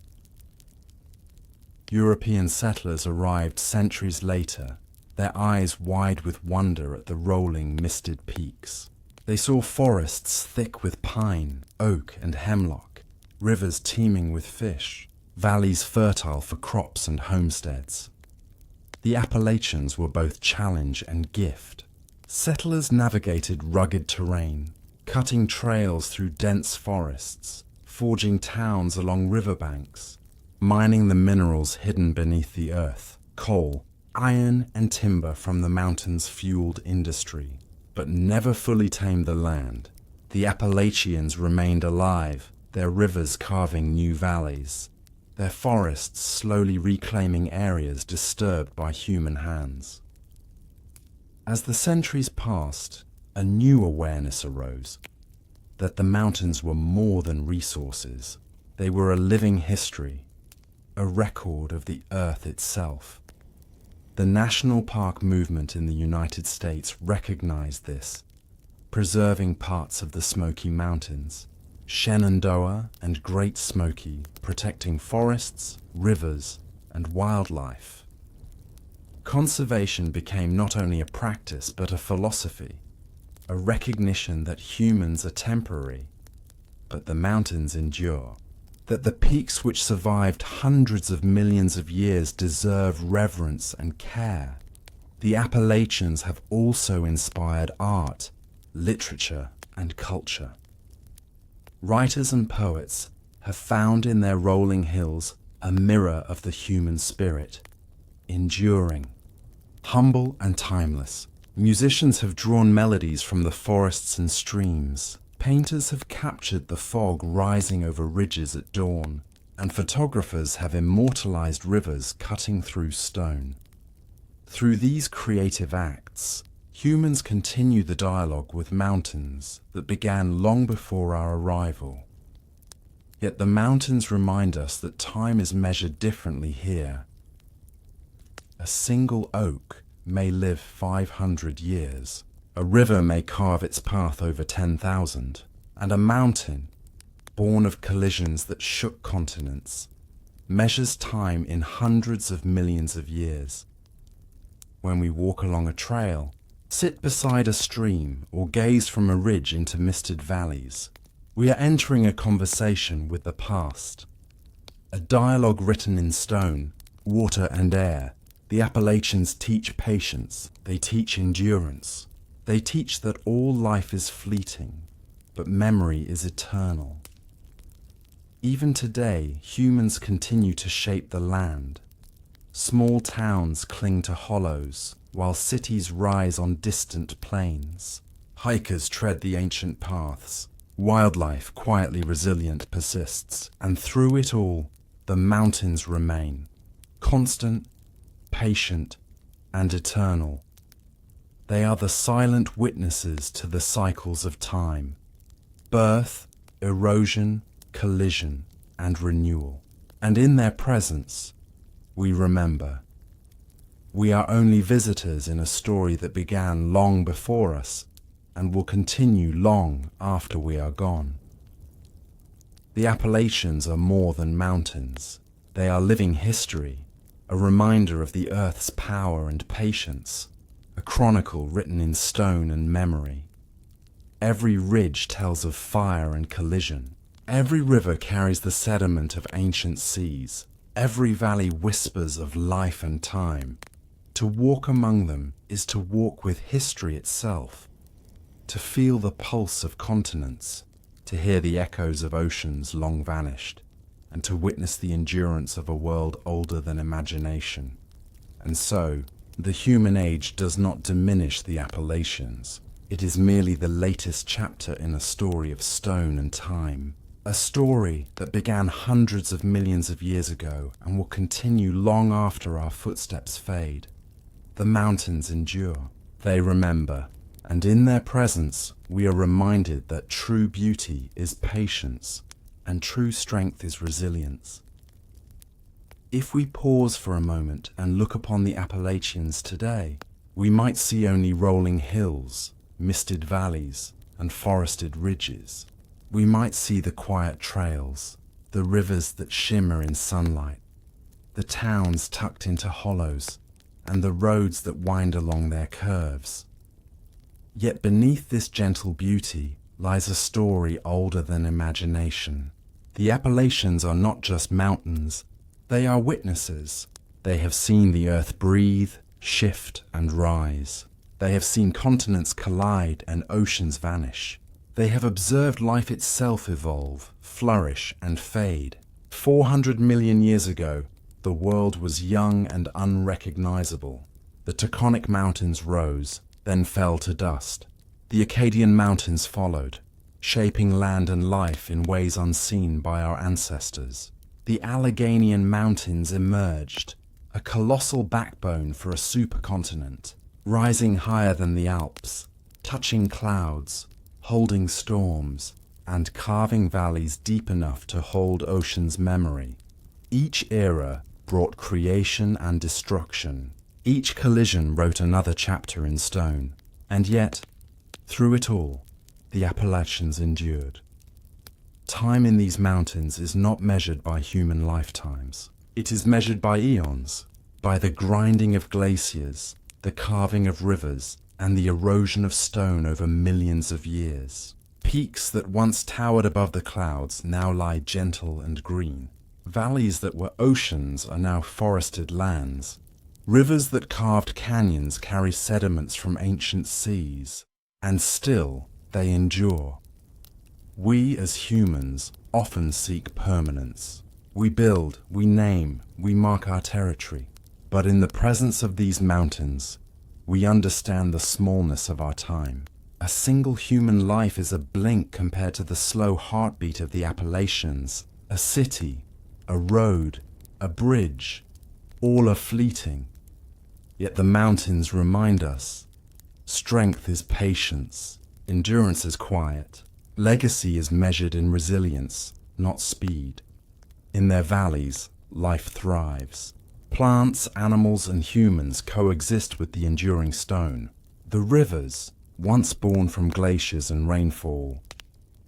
European settlers arrived centuries later, their eyes wide with wonder at the rolling, misted peaks. They saw forests thick with pine, oak, and hemlock, rivers teeming with fish, valleys fertile for crops and homesteads. The Appalachians were both challenge and gift. Settlers navigated rugged terrain, cutting trails through dense forests, forging towns along riverbanks, mining the minerals hidden beneath the earth, coal, iron, and timber from the mountains fueled industry, but never fully tamed the land. The Appalachians remained alive, their rivers carving new valleys, their forests slowly reclaiming areas disturbed by human hands. As the centuries passed, a new awareness arose, that the mountains were more than resources. They were a living history, a record of the earth itself. The National Park movement in the United States recognized this, preserving parts of the Smoky Mountains, Shenandoah and Great Smoky, protecting forests, rivers, and wildlife. Conservation became not only a practice but a philosophy, a recognition that humans are temporary, but the mountains endure. That the peaks which survived hundreds of millions of years deserve reverence and care. The Appalachians have also inspired art, literature, and culture. Writers and poets have found in their rolling hills a mirror of the human spirit, enduring, humble and timeless. Musicians have drawn melodies from the forests and streams. Painters have captured the fog rising over ridges at dawn, and photographers have immortalized rivers cutting through stone. Through these creative acts, humans continue the dialogue with mountains that began long before our arrival. Yet the mountains remind us that time is measured differently here. A single oak may live 500 years. A river may carve its path over 10,000, and a mountain, born of collisions that shook continents, measures time in hundreds of millions of years. When we walk along a trail, sit beside a stream, or gaze from a ridge into misted valleys, we are entering a conversation with the past. A dialogue written in stone, water and air. The Appalachians teach patience, they teach endurance. They teach that all life is fleeting, but memory is eternal. Even today, humans continue to shape the land. Small towns cling to hollows, while cities rise on distant plains. Hikers tread the ancient paths. Wildlife, quietly resilient, persists. And through it all, the mountains remain, constant, patient, and eternal. They are the silent witnesses to the cycles of time, birth, erosion, collision, and renewal. And in their presence, we remember. We are only visitors in a story that began long before us and will continue long after we are gone. The Appalachians are more than mountains. They are living history, a reminder of the earth's power and patience. A chronicle written in stone and memory. Every ridge tells of fire and collision. Every river carries the sediment of ancient seas. Every valley whispers of life and time. To walk among them is to walk with history itself. To feel the pulse of continents. To hear the echoes of oceans long vanished. And to witness the endurance of a world older than imagination. And so, the human age does not diminish the Appalachians. It is merely the latest chapter in a story of stone and time. A story that began hundreds of millions of years ago and will continue long after our footsteps fade. The mountains endure. They remember. And in their presence, we are reminded that true beauty is patience and true strength is resilience. If we pause for a moment and look upon the Appalachians today, we might see only rolling hills, misted valleys, and forested ridges. We might see the quiet trails, the rivers that shimmer in sunlight, the towns tucked into hollows, and the roads that wind along their curves. Yet beneath this gentle beauty lies a story older than imagination. The Appalachians are not just mountains. They are witnesses. They have seen the earth breathe, shift, and rise. They have seen continents collide and oceans vanish. They have observed life itself evolve, flourish, and fade. 400 million years ago, the world was young and unrecognizable. The Taconic Mountains rose, then fell to dust. The Acadian Mountains followed, shaping land and life in ways unseen by our ancestors. The Alleghanian Mountains emerged, a colossal backbone for a supercontinent, rising higher than the Alps, touching clouds, holding storms, and carving valleys deep enough to hold ocean's memory. Each era brought creation and destruction. Each collision wrote another chapter in stone. And yet, through it all, the Appalachians endured. Time in these mountains is not measured by human lifetimes. It is measured by eons, by the grinding of glaciers, the carving of rivers, and the erosion of stone over millions of years. Peaks that once towered above the clouds now lie gentle and green. Valleys that were oceans are now forested lands. Rivers that carved canyons carry sediments from ancient seas, and still they endure. We as humans often seek permanence. We build, we name, we mark our territory. But in the presence of these mountains, we understand the smallness of our time. A single human life is a blink compared to the slow heartbeat of the Appalachians. A city, a road, a bridge, all are fleeting. Yet the mountains remind us, strength is patience, endurance is quiet, legacy is measured in resilience, not speed. In their valleys, life thrives. Plants, animals, and humans coexist with the enduring stone. The rivers, once born from glaciers and rainfall,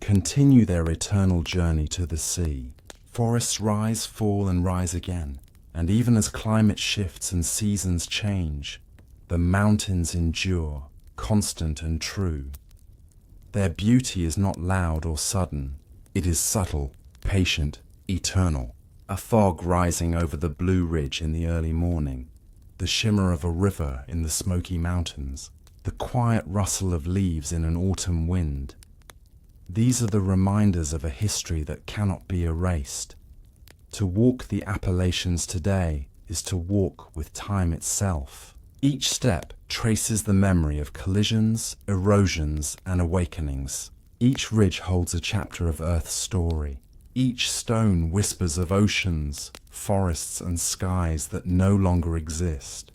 continue their eternal journey to the sea. Forests rise, fall, and rise again. And even as climate shifts and seasons change, the mountains endure, constant and true. Their beauty is not loud or sudden. It is subtle, patient, eternal. A fog rising over the Blue Ridge in the early morning, the shimmer of a river in the Smoky Mountains, the quiet rustle of leaves in an autumn wind. These are the reminders of a history that cannot be erased. To walk the Appalachians today is to walk with time itself. Each step traces the memory of collisions, erosions, and awakenings. Each ridge holds a chapter of Earth's story. Each stone whispers of oceans, forests, and skies that no longer exist.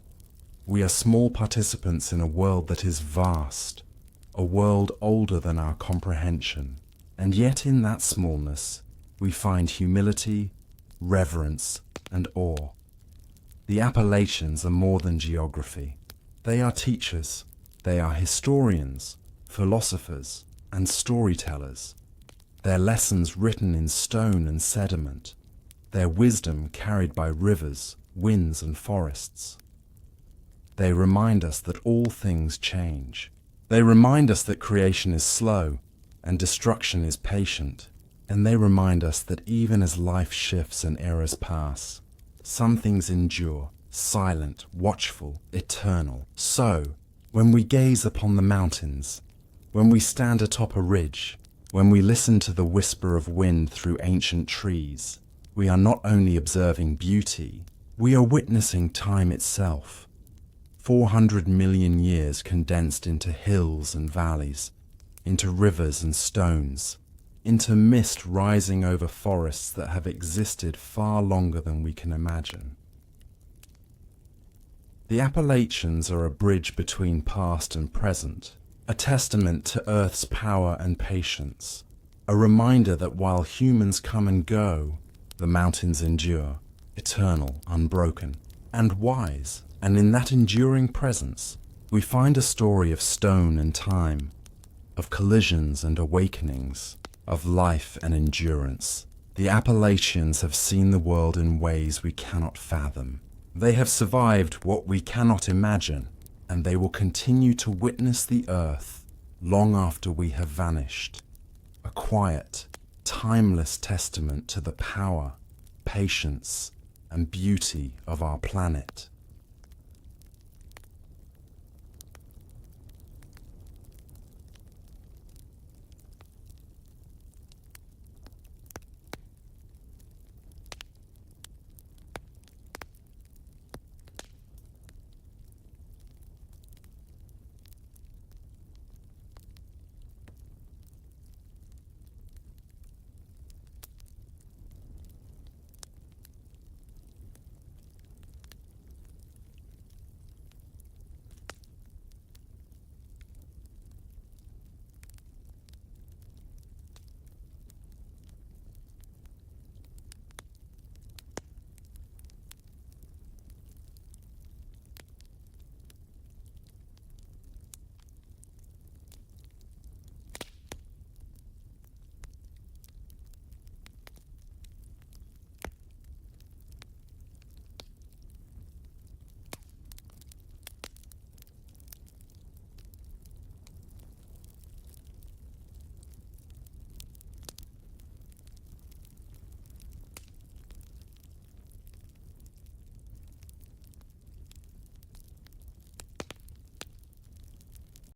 We are small participants in a world that is vast, a world older than our comprehension. And yet in that smallness, we find humility, reverence, and awe. The Appalachians are more than geography. They are teachers, they are historians, philosophers, and storytellers. Their lessons written in stone and sediment, their wisdom carried by rivers, winds, and forests. They remind us that all things change. They remind us that creation is slow and destruction is patient. And they remind us that even as life shifts and eras pass, some things endure, silent, watchful, eternal. So, when we gaze upon the mountains, when we stand atop a ridge, when we listen to the whisper of wind through ancient trees, we are not only observing beauty, we are witnessing time itself. 400 million years condensed into hills and valleys, into rivers and stones, into mist rising over forests that have existed far longer than we can imagine. The Appalachians are a bridge between past and present, a testament to Earth's power and patience, a reminder that while humans come and go, the mountains endure, eternal, unbroken, and wise. And in that enduring presence, we find a story of stone and time, of collisions and awakenings, of life and endurance. The Appalachians have seen the world in ways we cannot fathom. They have survived what we cannot imagine, and they will continue to witness the earth long after we have vanished. A quiet, timeless testament to the power, patience, and beauty of our planet.